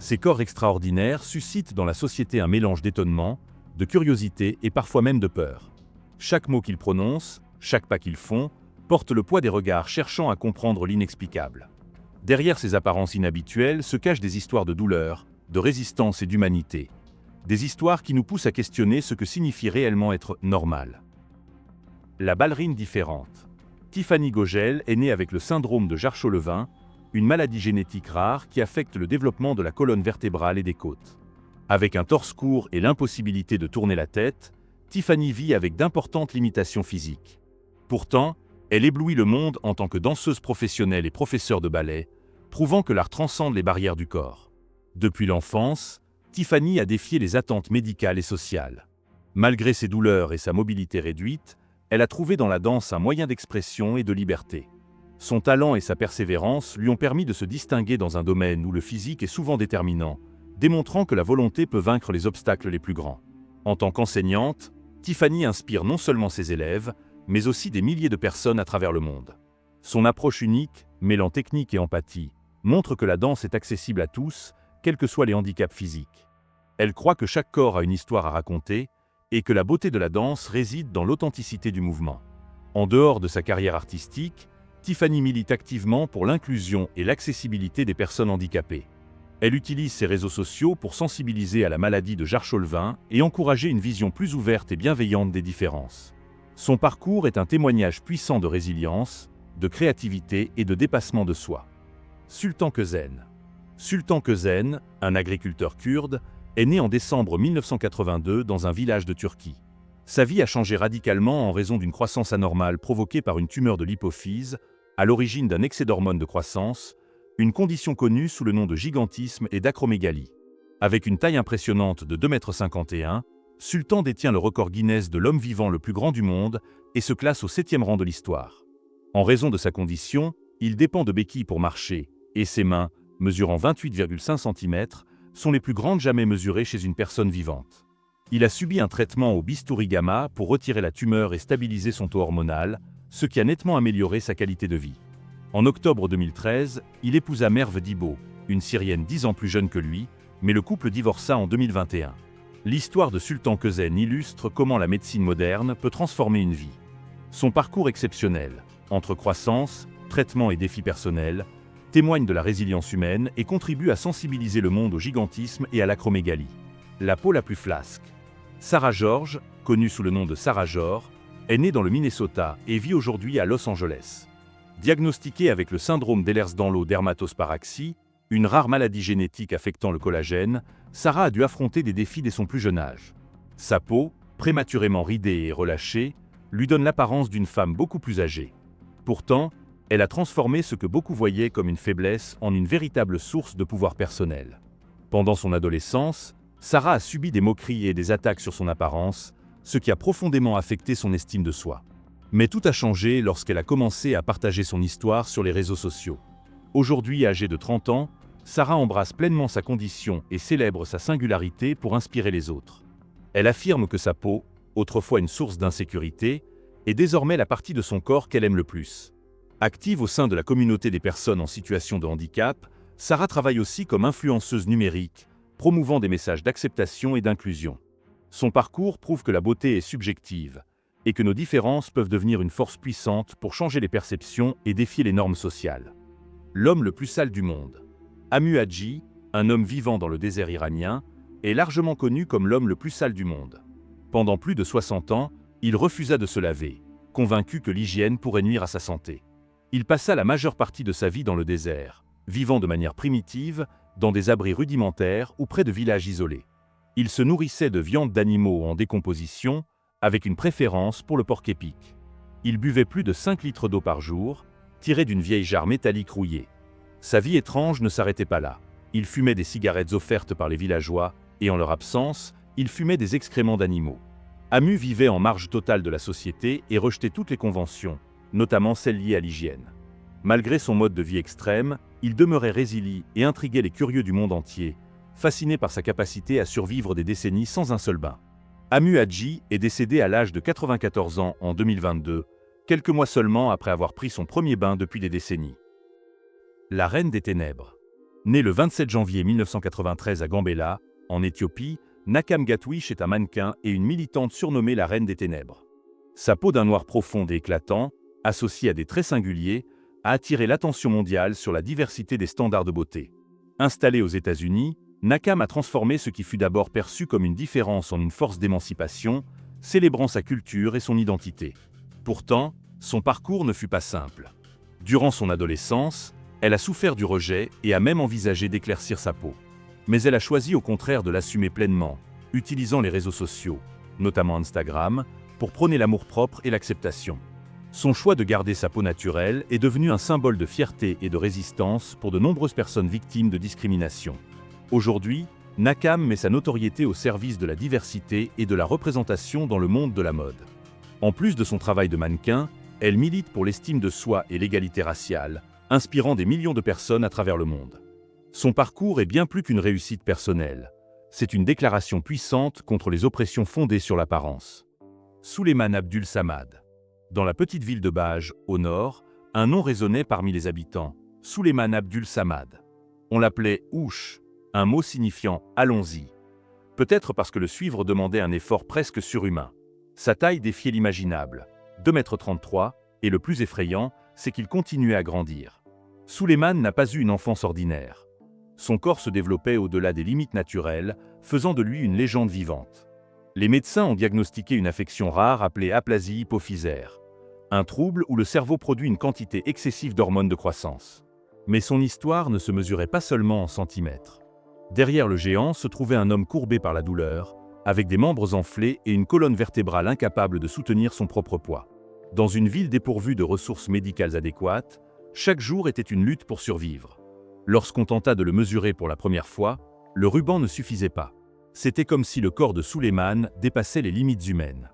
Ces corps extraordinaires suscitent dans la société un mélange d'étonnement, de curiosité et parfois même de peur. Chaque mot qu'ils prononcent, chaque pas qu'ils font, porte le poids des regards cherchant à comprendre l'inexplicable. Derrière ces apparences inhabituelles se cachent des histoires de douleur, de résistance et d'humanité. Des histoires qui nous poussent à questionner ce que signifie réellement être normal. La ballerine différente. Tiffany Gogel est née avec le syndrome de Jarcho-Levin, une maladie génétique rare qui affecte le développement de la colonne vertébrale et des côtes. Avec un torse court et l'impossibilité de tourner la tête, Tiffany vit avec d'importantes limitations physiques. Pourtant, elle éblouit le monde en tant que danseuse professionnelle et professeure de ballet, prouvant que l'art transcende les barrières du corps. Depuis l'enfance, Tiffany a défié les attentes médicales et sociales. Malgré ses douleurs et sa mobilité réduite, elle a trouvé dans la danse un moyen d'expression et de liberté. Son talent et sa persévérance lui ont permis de se distinguer dans un domaine où le physique est souvent déterminant, démontrant que la volonté peut vaincre les obstacles les plus grands. En tant qu'enseignante, Tiffany inspire non seulement ses élèves, mais aussi des milliers de personnes à travers le monde. Son approche unique, mêlant technique et empathie, montre que la danse est accessible à tous, quels que soient les handicaps physiques. Elle croit que chaque corps a une histoire à raconter et que la beauté de la danse réside dans l'authenticité du mouvement. En dehors de sa carrière artistique, Tiffany milite activement pour l'inclusion et l'accessibilité des personnes handicapées. Elle utilise ses réseaux sociaux pour sensibiliser à la maladie de Jarcho-Levin et encourager une vision plus ouverte et bienveillante des différences. Son parcours est un témoignage puissant de résilience, de créativité et de dépassement de soi. Sultan Kösen. Sultan Kösen, un agriculteur kurde, est né en décembre 1982 dans un village de Turquie. Sa vie a changé radicalement en raison d'une croissance anormale provoquée par une tumeur de l'hypophyse, à l'origine d'un excès d'hormones de croissance, une condition connue sous le nom de gigantisme et d'acromégalie. Avec une taille impressionnante de 2,51 m, Sultan détient le record Guinness de l'homme vivant le plus grand du monde et se classe au 7e rang de l'histoire. En raison de sa condition, il dépend de béquilles pour marcher, et ses mains, mesurant 28,5 cm, sont les plus grandes jamais mesurées chez une personne vivante. Il a subi un traitement au bistouri gamma pour retirer la tumeur et stabiliser son taux hormonal, ce qui a nettement amélioré sa qualité de vie. En octobre 2013, il épousa Merve Dibo, une Syrienne 10 ans plus jeune que lui, mais le couple divorça en 2021. L'histoire de Sultan Kösen illustre comment la médecine moderne peut transformer une vie. Son parcours exceptionnel, entre croissance, traitement et défis personnels, témoigne de la résilience humaine et contribue à sensibiliser le monde au gigantisme et à l'acromégalie. La peau la plus flasque. Sarah George, connue sous le nom de Sarah Jor, est née dans le Minnesota et vit aujourd'hui à Los Angeles. Diagnostiquée avec le syndrome d'Ehlers-Danlos dermatosparaxie, une rare maladie génétique affectant le collagène, Sarah a dû affronter des défis dès son plus jeune âge. Sa peau, prématurément ridée et relâchée, lui donne l'apparence d'une femme beaucoup plus âgée. Pourtant, elle a transformé ce que beaucoup voyaient comme une faiblesse en une véritable source de pouvoir personnel. Pendant son adolescence, Sarah a subi des moqueries et des attaques sur son apparence, ce qui a profondément affecté son estime de soi. Mais tout a changé lorsqu'elle a commencé à partager son histoire sur les réseaux sociaux. Aujourd'hui âgée de 30 ans, Sarah embrasse pleinement sa condition et célèbre sa singularité pour inspirer les autres. Elle affirme que sa peau, autrefois une source d'insécurité, est désormais la partie de son corps qu'elle aime le plus. Active au sein de la communauté des personnes en situation de handicap, Sarah travaille aussi comme influenceuse numérique, promouvant des messages d'acceptation et d'inclusion. Son parcours prouve que la beauté est subjective et que nos différences peuvent devenir une force puissante pour changer les perceptions et défier les normes sociales. L'homme le plus sale du monde. Amu Hadji, un homme vivant dans le désert iranien, est largement connu comme l'homme le plus sale du monde. Pendant plus de 60 ans, il refusa de se laver, convaincu que l'hygiène pourrait nuire à sa santé. Il passa la majeure partie de sa vie dans le désert, vivant de manière primitive, dans des abris rudimentaires ou près de villages isolés. Il se nourrissait de viande d'animaux en décomposition, avec une préférence pour le porc-épic. Il buvait plus de 5 litres d'eau par jour, tirée d'une vieille jarre métallique rouillée. Sa vie étrange ne s'arrêtait pas là. Il fumait des cigarettes offertes par les villageois, et en leur absence, il fumait des excréments d'animaux. Amu vivait en marge totale de la société et rejetait toutes les conventions, notamment celles liées à l'hygiène. Malgré son mode de vie extrême, il demeurait résilient et intriguait les curieux du monde entier, fasciné par sa capacité à survivre des décennies sans un seul bain. Amu Hadji est décédé à l'âge de 94 ans en 2022, quelques mois seulement après avoir pris son premier bain depuis des décennies. La Reine des Ténèbres. Née le 27 janvier 1993 à Gambella, en Éthiopie, Nakam Gatwish est un mannequin et une militante surnommée la Reine des Ténèbres. Sa peau d'un noir profond et éclatant, associée à des traits singuliers, a attiré l'attention mondiale sur la diversité des standards de beauté. Installée aux États-Unis, Nakam a transformé ce qui fut d'abord perçu comme une différence en une force d'émancipation, célébrant sa culture et son identité. Pourtant, son parcours ne fut pas simple. Durant son adolescence, elle a souffert du rejet et a même envisagé d'éclaircir sa peau. Mais elle a choisi au contraire de l'assumer pleinement, utilisant les réseaux sociaux, notamment Instagram, pour prôner l'amour-propre et l'acceptation. Son choix de garder sa peau naturelle est devenu un symbole de fierté et de résistance pour de nombreuses personnes victimes de discrimination. Aujourd'hui, Nakam met sa notoriété au service de la diversité et de la représentation dans le monde de la mode. En plus de son travail de mannequin, elle milite pour l'estime de soi et l'égalité raciale, inspirant des millions de personnes à travers le monde. Son parcours est bien plus qu'une réussite personnelle. C'est une déclaration puissante contre les oppressions fondées sur l'apparence. Souleymane Abdul Samad. Dans la petite ville de Baj, au nord, un nom résonnait parmi les habitants, Souleymane Abdul Samad. On l'appelait Ouch, un mot signifiant « allons-y ». Peut-être parce que le suivre demandait un effort presque surhumain. Sa taille défiait l'imaginable, 2,33 m, et le plus effrayant, c'est qu'il continuait à grandir. Souleymane n'a pas eu une enfance ordinaire. Son corps se développait au-delà des limites naturelles, faisant de lui une légende vivante. Les médecins ont diagnostiqué une affection rare appelée aplasie hypophysaire, un trouble où le cerveau produit une quantité excessive d'hormones de croissance. Mais son histoire ne se mesurait pas seulement en centimètres. Derrière le géant se trouvait un homme courbé par la douleur, avec des membres enflés et une colonne vertébrale incapable de soutenir son propre poids. Dans une ville dépourvue de ressources médicales adéquates, chaque jour était une lutte pour survivre. Lorsqu'on tenta de le mesurer pour la première fois, le ruban ne suffisait pas. C'était comme si le corps de Souleymane dépassait les limites humaines.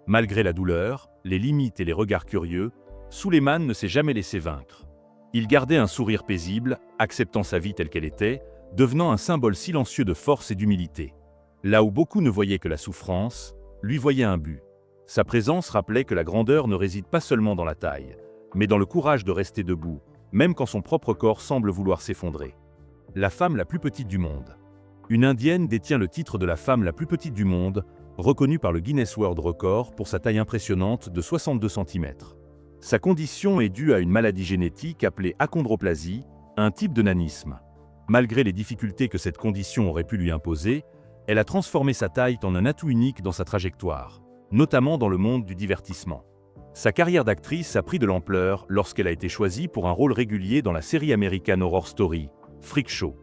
Malgré la douleur, les limites et les regards curieux, Souleymane ne s'est jamais laissé vaincre. Il gardait un sourire paisible, acceptant sa vie telle qu'elle était, devenant un symbole silencieux de force et d'humilité. Là où beaucoup ne voyaient que la souffrance, lui voyait un but. Sa présence rappelait que la grandeur ne réside pas seulement dans la taille, mais dans le courage de rester debout, même quand son propre corps semble vouloir s'effondrer. La femme la plus petite du monde. Une Indienne détient le titre de la femme la plus petite du monde, reconnue par le Guinness World Record pour sa taille impressionnante de 62 cm. Sa condition est due à une maladie génétique appelée achondroplasie, un type de nanisme. Malgré les difficultés que cette condition aurait pu lui imposer, elle a transformé sa taille en un atout unique dans sa trajectoire, notamment dans le monde du divertissement. Sa carrière d'actrice a pris de l'ampleur lorsqu'elle a été choisie pour un rôle régulier dans la série American Horror Story, Freak Show.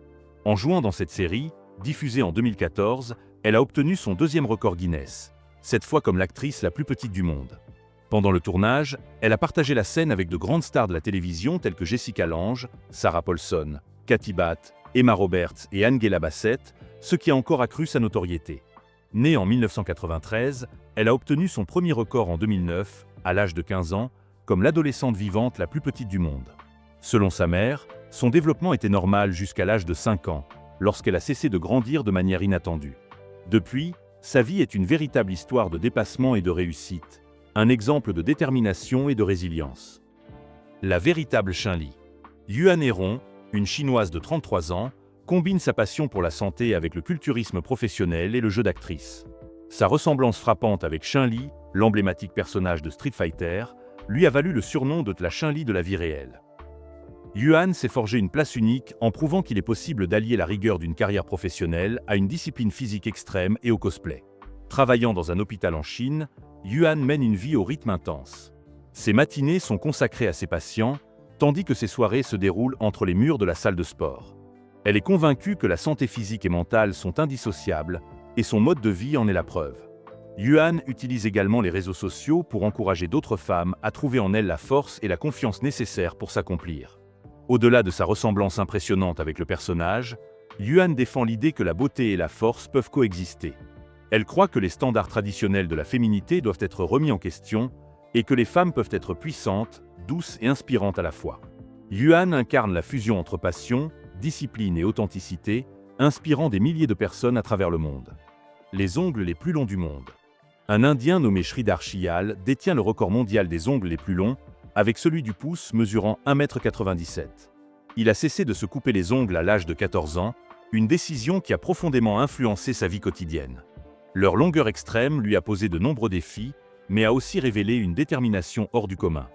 En jouant dans cette série, diffusée en 2014, elle a obtenu son deuxième record Guinness, cette fois comme l'actrice la plus petite du monde. Pendant le tournage, elle a partagé la scène avec de grandes stars de la télévision telles que Jessica Lange, Sarah Paulson, Kathy Bates, Emma Roberts et Angela Bassett, ce qui a encore accru sa notoriété. Née en 1993, elle a obtenu son premier record en 2009, à l'âge de 15 ans, comme l'adolescente vivante la plus petite du monde. Selon sa mère, son développement était normal jusqu'à l'âge de 5 ans, lorsqu'elle a cessé de grandir de manière inattendue. Depuis, sa vie est une véritable histoire de dépassement et de réussite, un exemple de détermination et de résilience. La véritable Shin-Li. Yuan Heron, une Chinoise de 33 ans, combine sa passion pour la santé avec le culturisme professionnel et le jeu d'actrice. Sa ressemblance frappante avec Shin-Li, l'emblématique personnage de Street Fighter, lui a valu le surnom de la Shin-Li de la vie réelle. Yuan s'est forgé une place unique en prouvant qu'il est possible d'allier la rigueur d'une carrière professionnelle à une discipline physique extrême et au cosplay. Travaillant dans un hôpital en Chine, Yuan mène une vie au rythme intense. Ses matinées sont consacrées à ses patients, tandis que ses soirées se déroulent entre les murs de la salle de sport. Elle est convaincue que la santé physique et mentale sont indissociables, et son mode de vie en est la preuve. Yuan utilise également les réseaux sociaux pour encourager d'autres femmes à trouver en elles la force et la confiance nécessaires pour s'accomplir. Au-delà de sa ressemblance impressionnante avec le personnage, Yuan défend l'idée que la beauté et la force peuvent coexister. Elle croit que les standards traditionnels de la féminité doivent être remis en question et que les femmes peuvent être puissantes, douces et inspirantes à la fois. Yuan incarne la fusion entre passion, discipline et authenticité, inspirant des milliers de personnes à travers le monde. Les ongles les plus longs du monde. Un Indien nommé Sridhar Chiyal détient le record mondial des ongles les plus longs, avec celui du pouce mesurant 1,97 m. Il a cessé de se couper les ongles à l'âge de 14 ans, une décision qui a profondément influencé sa vie quotidienne. Leur longueur extrême lui a posé de nombreux défis, mais a aussi révélé une détermination hors du commun.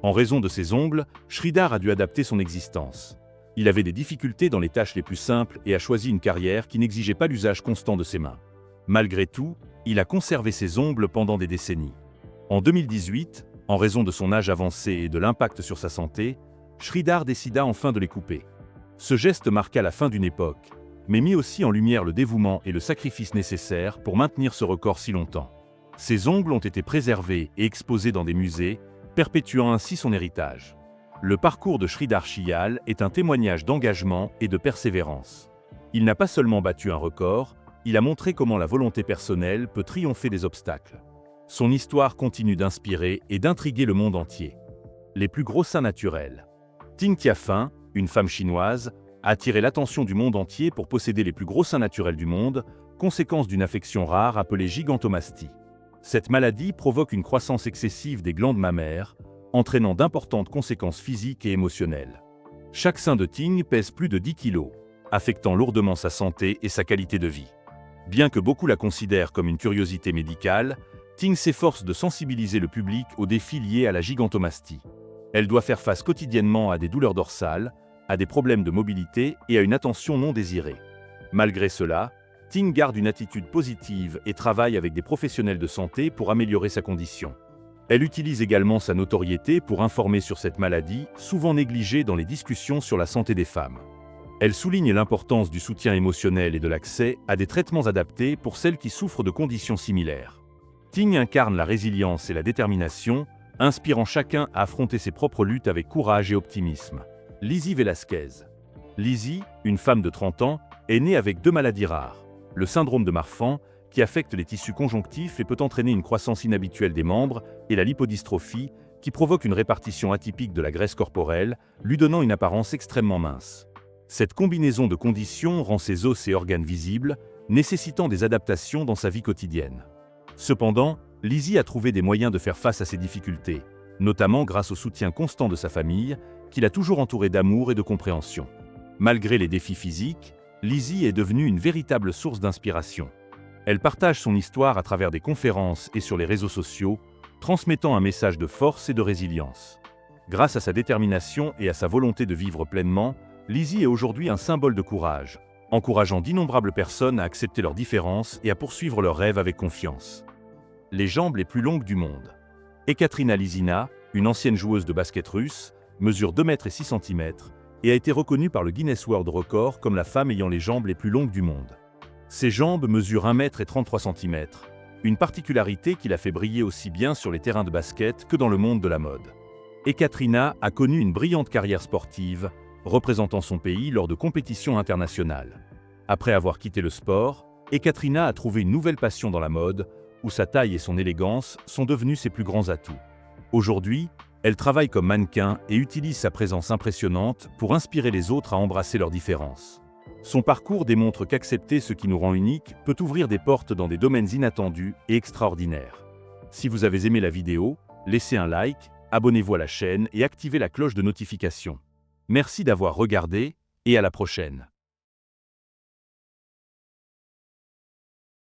En raison de ses ongles, Sridhar a dû adapter son existence. Il avait des difficultés dans les tâches les plus simples et a choisi une carrière qui n'exigeait pas l'usage constant de ses mains. Malgré tout, il a conservé ses ongles pendant des décennies. En 2018, en raison de son âge avancé et de l'impact sur sa santé, Sridhar décida enfin de les couper. Ce geste marqua la fin d'une époque, mais mit aussi en lumière le dévouement et le sacrifice nécessaires pour maintenir ce record si longtemps. Ses ongles ont été préservés et exposés dans des musées, perpétuant ainsi son héritage. Le parcours de Sridhar Chiyal est un témoignage d'engagement et de persévérance. Il n'a pas seulement battu un record, il a montré comment la volonté personnelle peut triompher des obstacles. Son histoire continue d'inspirer et d'intriguer le monde entier. Les plus gros seins naturels. Ting Tiafen, une femme chinoise, a attiré l'attention du monde entier pour posséder les plus gros seins naturels du monde, conséquence d'une affection rare appelée gigantomastie. Cette maladie provoque une croissance excessive des glandes mammaires, entraînant d'importantes conséquences physiques et émotionnelles. Chaque sein de Ting pèse plus de 10 kg, affectant lourdement sa santé et sa qualité de vie. Bien que beaucoup la considèrent comme une curiosité médicale, Ting s'efforce de sensibiliser le public aux défis liés à la gigantomastie. Elle doit faire face quotidiennement à des douleurs dorsales, à des problèmes de mobilité et à une attention non désirée. Malgré cela, Ting garde une attitude positive et travaille avec des professionnels de santé pour améliorer sa condition. Elle utilise également sa notoriété pour informer sur cette maladie, souvent négligée dans les discussions sur la santé des femmes. Elle souligne l'importance du soutien émotionnel et de l'accès à des traitements adaptés pour celles qui souffrent de conditions similaires. Ting incarne la résilience et la détermination, inspirant chacun à affronter ses propres luttes avec courage et optimisme. Lizzie Velasquez. Lizzie, une femme de 30 ans, est née avec 2 maladies rares. Le syndrome de Marfan, qui affecte les tissus conjonctifs et peut entraîner une croissance inhabituelle des membres, et la lipodystrophie, qui provoque une répartition atypique de la graisse corporelle, lui donnant une apparence extrêmement mince. Cette combinaison de conditions rend ses os et organes visibles, nécessitant des adaptations dans sa vie quotidienne. Cependant, Lizzie a trouvé des moyens de faire face à ces difficultés, notamment grâce au soutien constant de sa famille, qui l'a toujours entourée d'amour et de compréhension. Malgré les défis physiques, Lizzie est devenue une véritable source d'inspiration. Elle partage son histoire à travers des conférences et sur les réseaux sociaux, transmettant un message de force et de résilience. Grâce à sa détermination et à sa volonté de vivre pleinement, Lizzie est aujourd'hui un symbole de courage, encourageant d'innombrables personnes à accepter leurs différences et à poursuivre leurs rêves avec confiance. Les jambes les plus longues du monde. Ekaterina Lizina, une ancienne joueuse de basket russe, mesure 2 mètres et 6 cm et a été reconnue par le Guinness World Record comme la femme ayant les jambes les plus longues du monde. Ses jambes mesurent 1 mètre et 33 cm, une particularité qui l'a fait briller aussi bien sur les terrains de basket que dans le monde de la mode. Ekaterina a connu une brillante carrière sportive, représentant son pays lors de compétitions internationales. Après avoir quitté le sport, Ekaterina a trouvé une nouvelle passion dans la mode, où sa taille et son élégance sont devenus ses plus grands atouts. Aujourd'hui, elle travaille comme mannequin et utilise sa présence impressionnante pour inspirer les autres à embrasser leurs différences. Son parcours démontre qu'accepter ce qui nous rend unique peut ouvrir des portes dans des domaines inattendus et extraordinaires. Si vous avez aimé la vidéo, laissez un like, abonnez-vous à la chaîne et activez la cloche de notification. Merci d'avoir regardé et à la prochaine.